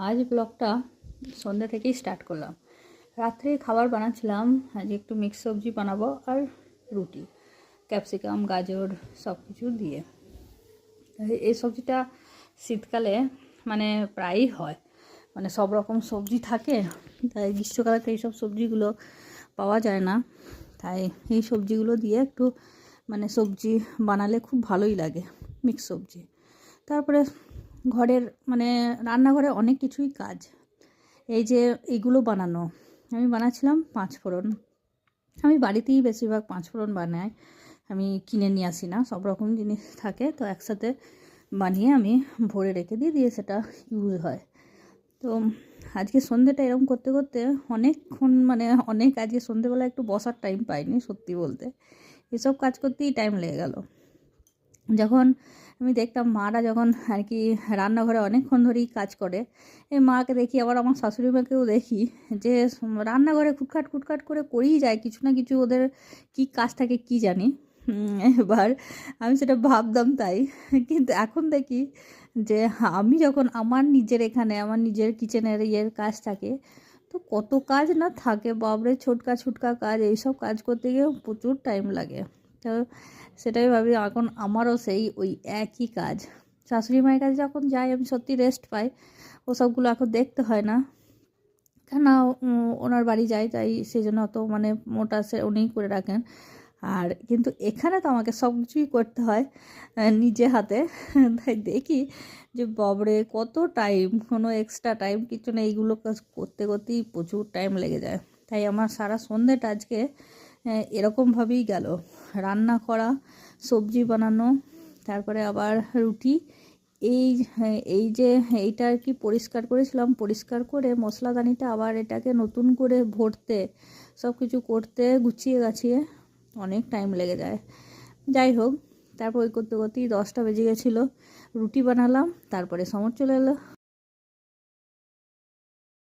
আজ ব্লগটা সন্ধ্যা থেকেই স্টার্ট করলাম। রাত্রে খাবার বানাচ্ছিলাম, আজ একটু মিক্স সবজি বানাবো আর রুটি, ক্যাপসিকাম গাজর সব কিছু দিয়ে। এই সবজিটা শীতকালে মানে প্রায়ই হয়, মানে সব রকম সবজি থাকে, তাই গ্রীষ্মকালে তো এইসব সবজিগুলো পাওয়া যায় না। তাই এই সবজিগুলো দিয়ে একটু মানে সবজি বানালে খুব ভালোই লাগে, মিক্স সবজি। তারপরে ঘরের মানে রান্নাঘরে অনেক কিছুই কাজ, এই যে এইগুলো বানানো, আমি বানাচ্ছিলাম পাঁচফোড়ন। আমি বাড়িতেই বেশিরভাগ পাঁচফোড়ন বানাই, আমি কিনে নিয়ে আসি না, সব রকম জিনিস থাকে তো একসাথে বানিয়ে আমি ভরে রেখে দিয়ে সেটা ইউজ হয়। তো আজকে সন্ধ্যেটা এরকম করতে করতে অনেকক্ষণ মানে অনেক, আজকে সন্ধ্যেবেলা একটু বসার টাইম পাইনি সত্যি বলতে, এসব কাজ করতেই টাইম লেগে গেল। যখন আমি দেখতাম মারা যখন আর কি রান্নাঘরে অনেকক্ষণ ধরেই কাজ করে, এই মাকে দেখি, আবার আমার শাশুড়ি মাকেও দেখি যে রান্নাঘরে খুটখাট খুটখাট করে করেই যায় কিছু না কিছু, ওদের কি কাজ থাকে কি জানি। এবার আমি সেটা ভাবতাম তাই, কিন্তু এখন দেখি যে আমি যখন আমার নিজের এখানে আমার নিজের কিচেনের কাজ থাকে, তো কত কাজ না থাকে বাবরে, ছোটকা ছোটকা কাজ, এইসব কাজ করতে গিয়ে প্রচুর টাইম লাগে। তো সেটাই ভাবি এখন আমারও সেই ওই একই কাজ। শাশুড়ি মায়ের কাছে যখন যাই আমি সত্যি রেস্ট পাই, ওসবগুলো এখন দেখতে হয় না, কেন ওনার বাড়ি যাই, তাই সেই জন্য অত মানে মোটা সে উনিই করে রাখেন। আর কিন্তু এখানে তো আমাকে সব কিছুই করতে হয় নিজে হাতে। তাই দেখি যে বাবরে কত টাইম, কোনো এক্সট্রা টাইম কিছু না, এইগুলো কাজ করতে করতেই প্রচুর টাইম লেগে যায়। তাই আমার সারা সন্ধ্যেটা আজকে এরকমভাবেই গেল, রান্না করা, সবজি বানানো, তারপরে আবার রুটি। এই যে এইটা আর কি পরিষ্কার করেছিলাম, পরিষ্কার করে মশলাদানিটা আবার এটাকে নতুন করে ভরতে, সব কিছু করতে, গুছিয়ে গাছিয়ে অনেক টাইম লেগে যায়। যাই হোক, তারপর ওই করতে করতেই 10টা বেজে গেছিলো। রুটি বানালাম, তারপরে সমর চলে এলো।